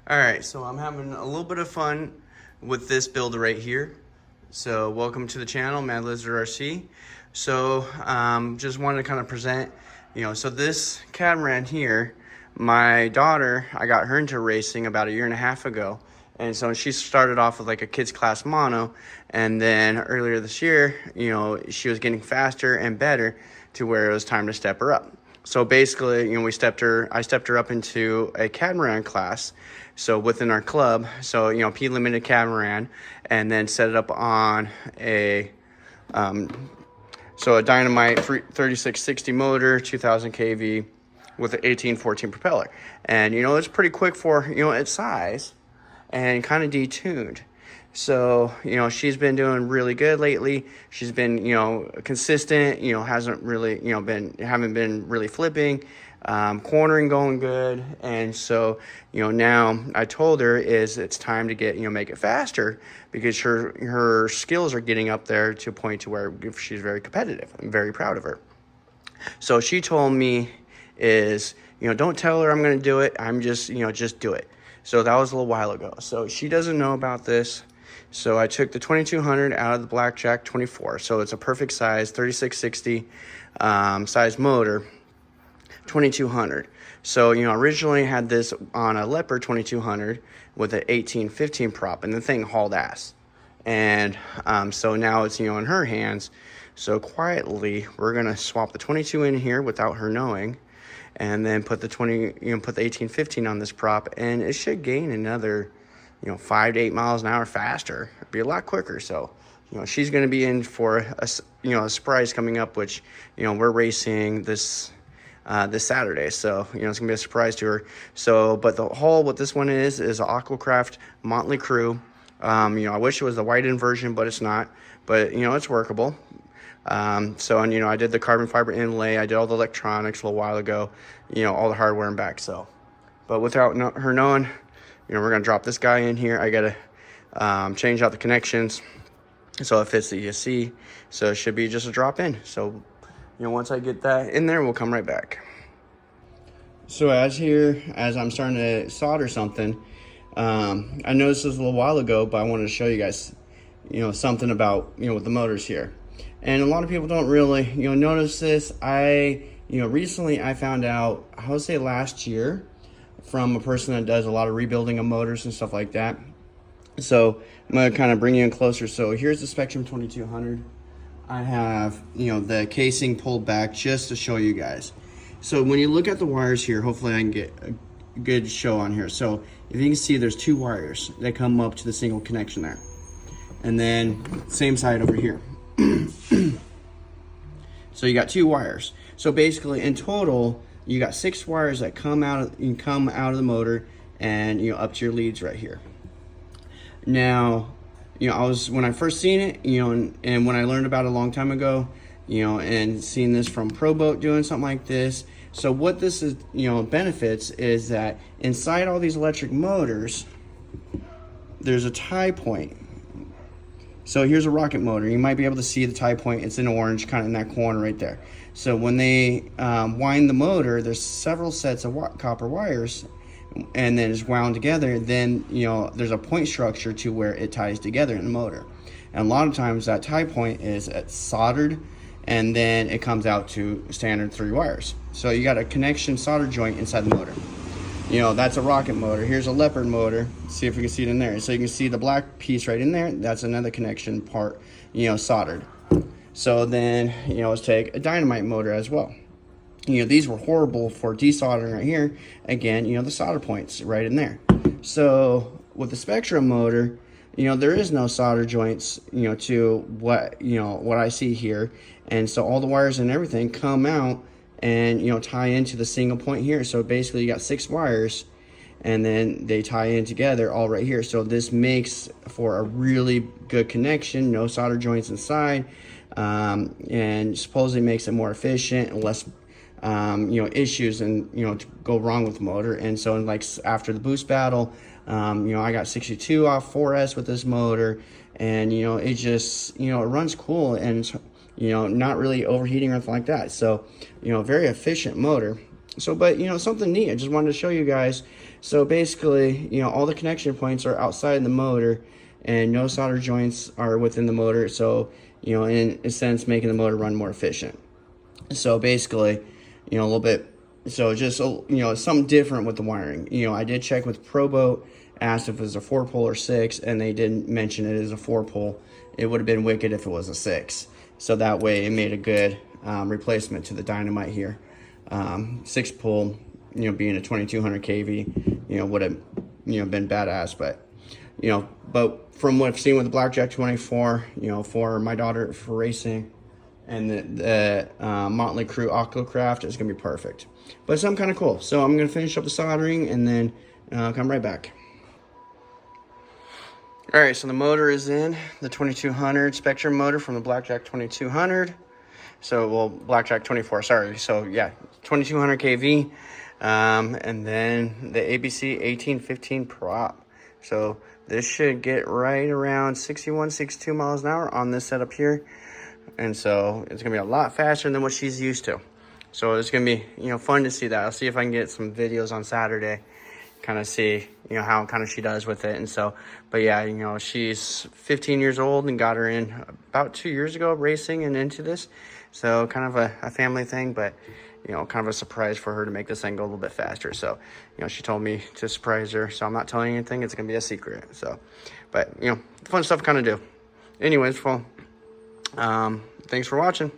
All right, so I'm having a little bit of fun with this build right here. So welcome to the channel, Mad Lizard RC. So just wanted to kind of present, so this catamaran here, my daughter, I got her into racing about a year and a half ago. And so she started off with like a kids class mono. And then earlier this year, she was getting faster and better to where it was time to step her up. So basically, I stepped her up into a catamaran class. So within our club, so, P limited catamaran, and then set it up on a Dynamite 3660 motor, 2000 kV with an 1814 propeller. And, it's pretty quick for, its size and kind of detuned. So, she's been doing really good lately. She's been, consistent, hasn't really, haven't been really flipping, cornering going good. And so, now I told her it's time to get, make it faster because her skills are getting up there to a point to where she's very competitive. I'm very proud of her. So she told me don't tell her I'm going to do it. I'm just do it. So that was a little while ago. So she doesn't know about this. So I took the 2200 out of the Blackjack 24. So it's a perfect size, 3660 size motor, 2200. So, originally had this on a Leopard 2200 with an 1815 prop, and the thing hauled ass. And so now it's, in her hands. So quietly, we're going to swap the 22 in here without her knowing, and then put the put the 1815 on this prop, and it should gain another 5 to 8 miles an hour faster. It'd be a lot quicker. So, she's going to be in for a surprise coming up, which, we're racing this Saturday. So, it's gonna be a surprise to her. So, but the whole, what this one is Aquacraft Motley Crew. I wish it was the white-in version, but it's not. But, it's workable. So, and, I did the carbon fiber inlay. I did all the electronics a little while ago, all the hardware and back. So, but without her knowing, we're going to drop this guy in here. I got to change out the connections so it fits the ESC. So it should be just a drop in. So, once I get that in there, we'll come right back. So as I'm starting to solder something, I noticed this a little while ago, but I wanted to show you guys, something about, with the motors here. And a lot of people don't really, notice this. Recently I found out, I would say last year, from a person that does a lot of rebuilding of motors and stuff like that. So I'm going to kind of bring you in closer. So here's the Spectrum 2200. I have, the casing pulled back just to show you guys. So when you look at the wires here, hopefully I can get a good show on here. So if you can see, there's two wires that come up to the single connection there. And then same side over here. So you got two wires. So basically in total, you got 6 wires that come out of the motor and up to your leads right here. Now, when I first seen it, and when I learned about it a long time ago, and seeing this from Pro Boat doing something like this. So what this is, benefits is that inside all these electric motors, there's a tie point. So here's a rocket motor. You might be able to see the tie point. It's in orange, kind of in that corner right there. So when they wind the motor, there's several sets of copper wires, and then it's wound together. Then there's a point structure to where it ties together in the motor. And a lot of times that tie point is soldered, and then it comes out to standard 3 wires. So you got a connection solder joint inside the motor. That's a rocket motor. Here's a Leopard motor. Let's see if we can see it in there. So you can see the black piece right in there. That's another connection part, soldered. So then, let's take a Dynamite motor as well. These were horrible for desoldering right here. Again, the solder points right in there. So with the Spectrum motor, there is no solder joints, to what I see here. And so all the wires and everything come out and, tie into the single point here. So basically you got 6 wires and then they tie in together all right here. So this makes for a really good connection, no solder joints inside, and supposedly makes it more efficient and less issues and to go wrong with the motor. And so like after the boost battle, I got 62 off 4S with this motor, and it just it runs cool, and not really overheating or anything like that. So very efficient motor. So, but, something neat. I just wanted to show you guys. So basically, all the connection points are outside the motor, and no solder joints are within the motor. So, in a sense, making the motor run more efficient. So basically, a little bit, so just, something different with the wiring. I did check with ProBoat, asked if it was a 4-pole or 6, and they didn't mention it as a 4-pole. It would have been wicked if it was a 6. So that way it made a good replacement to the Dynamite here. 6-pole, being a 2200 kV, would have, been badass. But from what I've seen with the Blackjack 24, for my daughter for racing, and the Motley Crue Octocraft is going to be perfect. But it's something kind of cool. So I'm going to finish up the soldering and then come right back. All right, so the motor is in, the 2200 Spectrum motor from the Blackjack 2200. So, well, Blackjack 24, sorry. So, yeah, 2200 kV. And then the ABC 1815 prop. So this should get right around 61, 62 miles an hour on this setup here. And so it's going to be a lot faster than what she's used to. So it's going to be, fun to see that. I'll see if I can get some videos on Saturday, kind of see, how kind of she does with it. And so, but yeah, she's 15 years old and got her in about 2 years ago racing and into this. So kind of a family thing, but, kind of a surprise for her to make this thing go a little bit faster. So, she told me to surprise her. So I'm not telling you anything. It's going to be a secret. So, but, fun stuff kind of do. Anyways, well, thanks for watching.